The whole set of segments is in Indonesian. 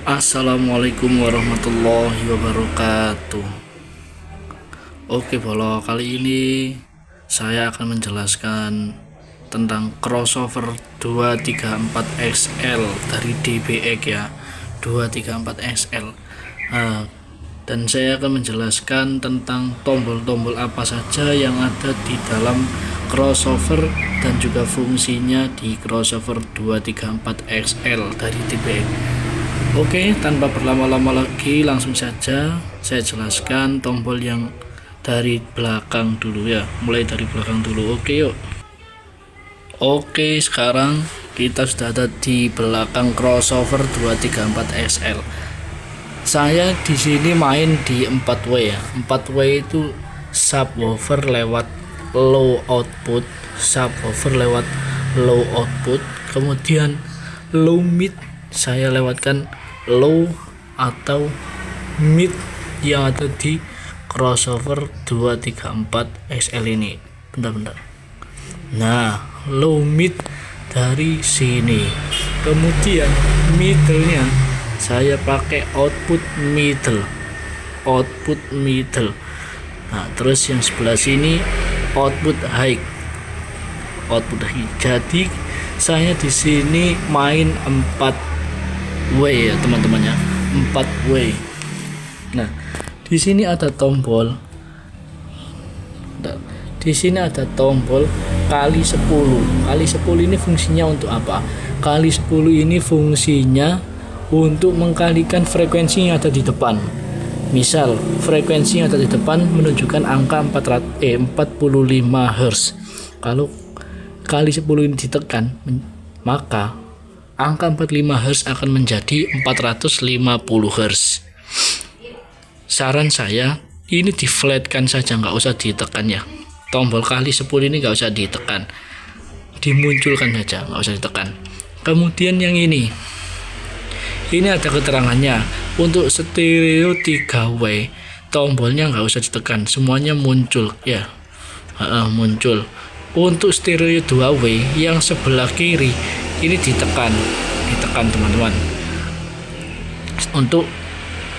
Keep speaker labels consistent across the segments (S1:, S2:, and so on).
S1: Assalamualaikum warahmatullahi wabarakatuh. Oke bolo, kali ini saya akan menjelaskan tentang crossover 234XL dari DBX ya, 234XL. Dan saya akan menjelaskan tentang tombol-tombol apa saja yang ada di dalam crossover dan juga fungsinya di crossover 234XL dari DBX. Oke, tanpa berlama-lama lagi langsung saja saya jelaskan tombol yang dari belakang dulu ya. Mulai dari belakang dulu. Oke, yuk. Oke, sekarang kita sudah ada di belakang crossover 234XL. Saya di sini main di 4W ya. 4W itu subwoofer lewat low output, subwoofer lewat low output, kemudian low mid saya lewatkan low atau mid yang ada di crossover 234XL ini. Bentar. Nah, low mid dari sini. Kemudian middle-nya saya pakai output middle. Nah, terus yang sebelah sini output high. Jadi saya di sini main 4W ya teman-teman ya, 4W. Nah, di sini ada tombol. Di sini ada tombol kali 10. Kali 10 ini fungsinya untuk apa? Kali 10 ini fungsinya untuk mengkalikan frekuensi yang ada di depan. Misal, frekuensi yang ada di depan menunjukkan angka 45 Hz. Kalau kali 10 ini ditekan, maka angka 45 Hz akan menjadi 450 Hz. Saran saya, ini di flatkan saja, nggak usah ditekan ya. Tombol kali 10 ini nggak usah ditekan, dimunculkan saja, nggak usah ditekan. Kemudian yang ini ada keterangannya. Untuk stereo 3W tombolnya nggak usah ditekan, semuanya muncul ya, muncul. Untuk stereo 2W yang sebelah kiri ini ditekan teman-teman. Untuk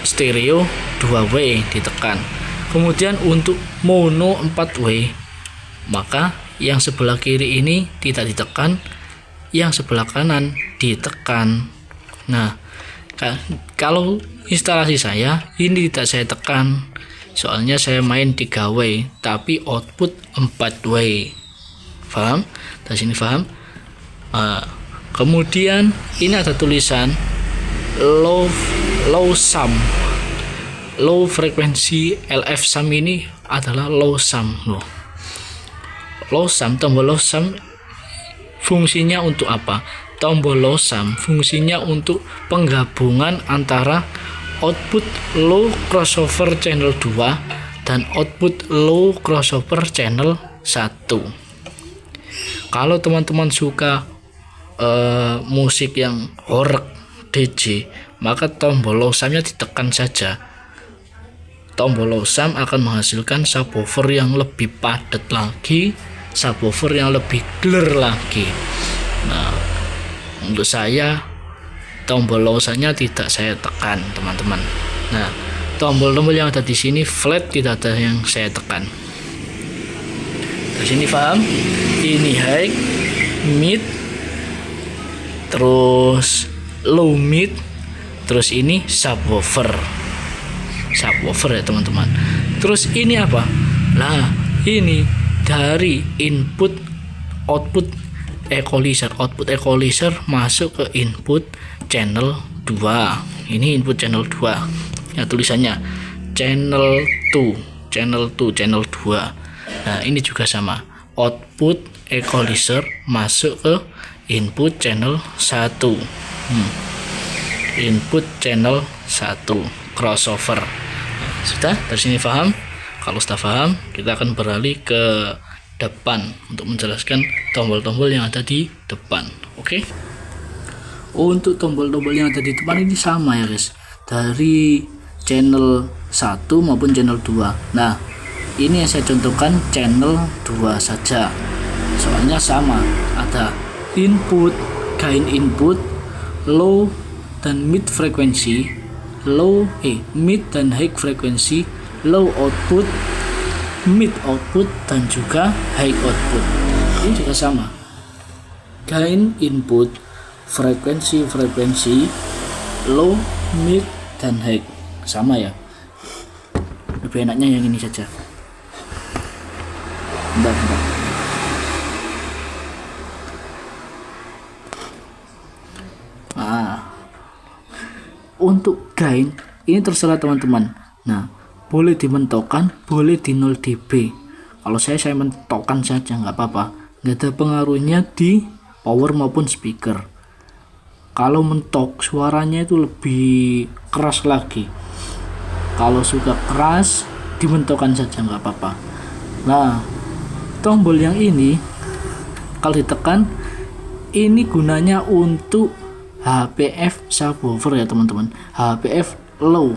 S1: stereo 2W ditekan. Kemudian untuk mono 4W, maka yang sebelah kiri ini tidak ditekan, yang sebelah kanan ditekan. Nah, kalau instalasi saya ini tidak saya tekan, soalnya saya main 3W tapi output 4W. Paham? Dari sini paham? Kemudian ini ada tulisan low sum. Low frekuensi LF sum ini adalah low sum loh. Tombol low sum fungsinya untuk apa? Tombol low sum fungsinya untuk penggabungan antara output low crossover channel 2 dan output low crossover channel 1. Kalau teman-teman suka musik yang horror DJ, maka tombol low sumnya ditekan saja. Tombol low sum akan menghasilkan subwoofer yang lebih padat lagi, subwoofer yang lebih clear lagi. Nah, untuk saya tombol low sumnya tidak saya tekan teman-teman. Nah, tombol-tombol yang ada di sini flat, tidak ada yang saya tekan. Di sini paham? Ini high, mid, terus low mid, terus ini subwoofer ya teman-teman. Terus ini apa? Nah, ini dari input output equalizer masuk ke input channel 2. Ini input channel 2 ya, tulisannya channel 2. Nah, ini juga sama, output equalizer masuk ke input channel 1. Input channel 1 crossover. Sudah dari sini paham? Kalau sudah paham, kita akan beralih ke depan untuk menjelaskan tombol-tombol yang ada di depan. Oke? Untuk tombol-tombol yang ada di depan ini sama ya guys, dari channel 1 maupun channel 2. Nah, ini yang saya contohkan channel 2 saja, soalnya sama, ada input, gain input, low dan mid frekuensi, mid dan high frekuensi, low output, mid output, dan juga high output. Ini juga sama, gain input, frekuensi low, mid, dan high, sama ya. Lebih enaknya yang ini saja. Bentar. Untuk gain ini terserah teman-teman. Nah, boleh dimentokkan, boleh di 0 dB. Kalau saya mentokkan saja, nggak apa-apa, nggak ada pengaruhnya di power maupun speaker. Kalau mentok suaranya itu lebih keras lagi. Kalau suka keras dimentokkan saja, nggak apa-apa. Nah, tombol yang ini kalau ditekan, ini gunanya untuk HPF subwoofer ya teman-teman, HPF low.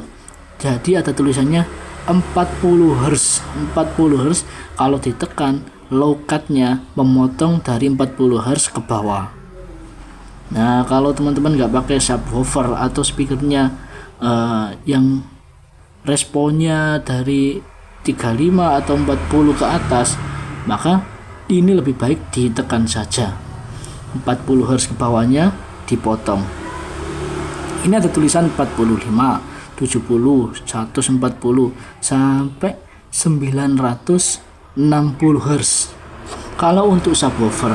S1: Jadi ada tulisannya 40 Hz. Kalau ditekan, low cut-nya memotong dari 40 Hz ke bawah. Nah, kalau teman-teman nggak pakai subwoofer atau speakernya yang responnya dari 35 atau 40 ke atas, maka ini lebih baik ditekan saja. 40 Hz ke bawahnya dipotong. Ini ada tulisan 45, 70, 140 sampai 960 Hz. Kalau untuk subwoofer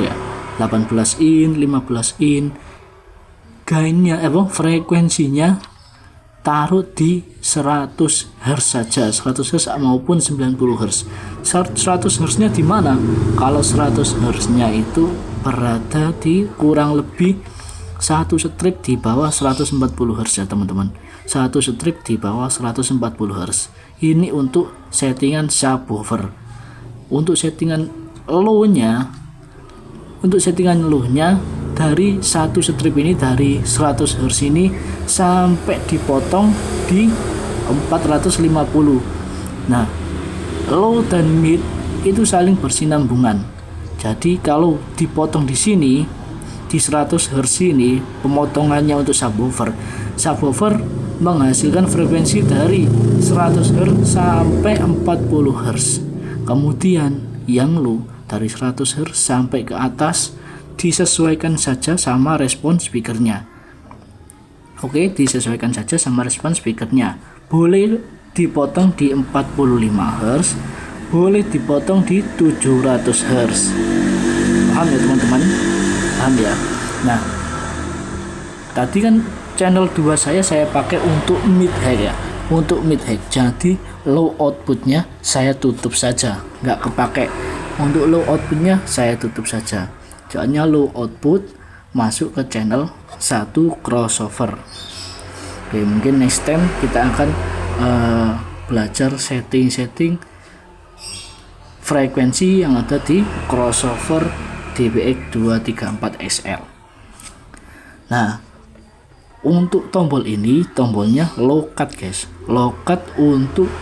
S1: ya 18 in, 15 in, gainnya frekuensinya taruh di 100 Hz saja, 100 Hz maupun 90 Hz. 100 Hz-nya di mana? Kalau 100 Hz-nya itu berada di kurang lebih satu strip di bawah 140 Hz ya teman-teman. Satu strip di bawah 140 Hz. Ini untuk settingan subwoofer. Untuk settingan low-nya, dari satu strip ini, dari 100 Hz ini sampai dipotong di 450. Nah, low dan mid itu saling bersinambungan. Jadi kalau dipotong di sini di 100 Hz ini, pemotongannya untuk subwoofer menghasilkan frekuensi dari 100 Hz sampai 40 Hz. Kemudian yang low dari 100 Hz sampai ke atas disesuaikan saja sama respon speakernya. Oke, disesuaikan saja sama respon speakernya. Boleh dipotong di 45 Hz, boleh dipotong di 700 Hz. Paham ya teman-teman? Paham ya? Nah, tadi kan channel 2 saya pakai untuk mid high ya, untuk mid high. Jadi low outputnya saya tutup saja, nggak kepake. Untuk low outputnya saya tutup saja. Soalnya low output masuk ke channel 1 crossover. Oke, mungkin next time kita akan belajar setting frekuensi yang ada di crossover DBX 234 XL. Nah, untuk tombol ini, tombolnya low cut guys. Low cut untuk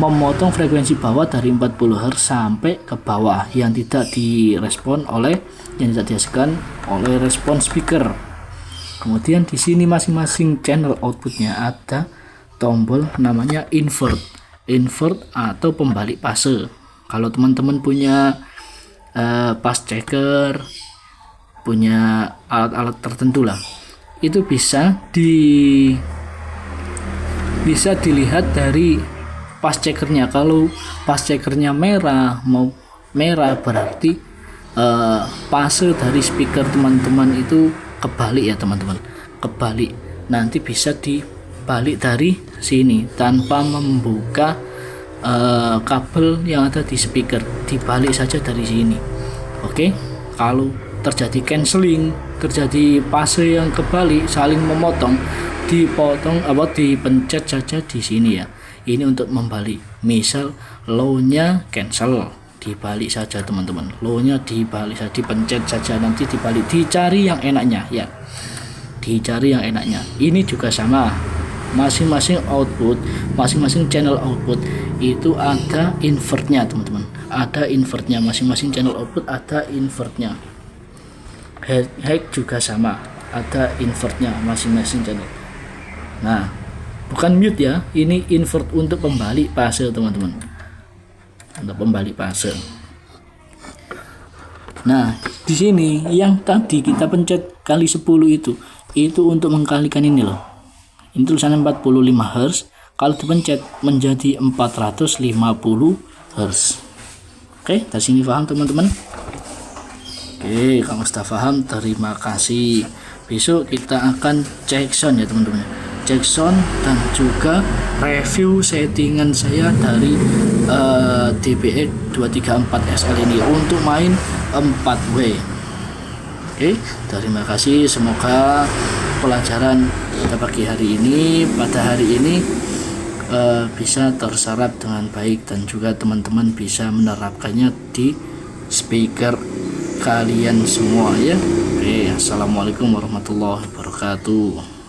S1: memotong frekuensi bawah dari 40 Hz sampai ke bawah yang tidak dihasilkan oleh respon speaker. Kemudian di sini masing-masing channel outputnya ada tombol namanya invert atau pembalik fase. Kalau teman-teman punya fast checker, punya alat-alat tertentu lah, itu bisa dilihat dari fast checkernya. Kalau fast checkernya merah berarti fase dari speaker teman-teman itu kebalik ya teman-teman, kebalik. Nanti bisa dibalik dari sini tanpa membuka kabel yang ada di speaker, dibalik saja dari sini. Oke, kalau terjadi cancelling, terjadi fase yang kebalik, saling memotong, dipencet saja di sini ya. Ini untuk membalik. Misal low-nya cancel, dibalik saja teman-teman. Low-nya dibalik saja, dipencet saja, nanti dibalik, dicari yang enaknya ya. Dicari yang enaknya. Ini juga sama. Masing-masing output, masing-masing channel output itu ada invertnya teman-teman, ada invertnya. Masing-masing channel output ada invertnya. High juga sama, ada invertnya masing-masing channel. Nah, bukan mute ya, ini invert untuk pembalik fase teman-teman, untuk pembalik fase. Nah, di sini yang tadi kita pencet kali 10 itu untuk mengkalikan ini loh. Ini tulisannya 45 Hz, kalau dipencet menjadi 450 Hz. Oke, dari sini paham teman-teman? Oke, kalau sudah paham terima kasih. Besok kita akan cek sound ya teman-teman, cek sound dan juga review settingan saya dari DBX 234 SL ini untuk main 4W. Oke, terima kasih. Semoga pelajaran pada pagi hari ini, pada hari ini bisa terserap dengan baik dan juga teman-teman bisa menerapkannya di speaker kalian semua ya. Oke, assalamualaikum warahmatullahi wabarakatuh.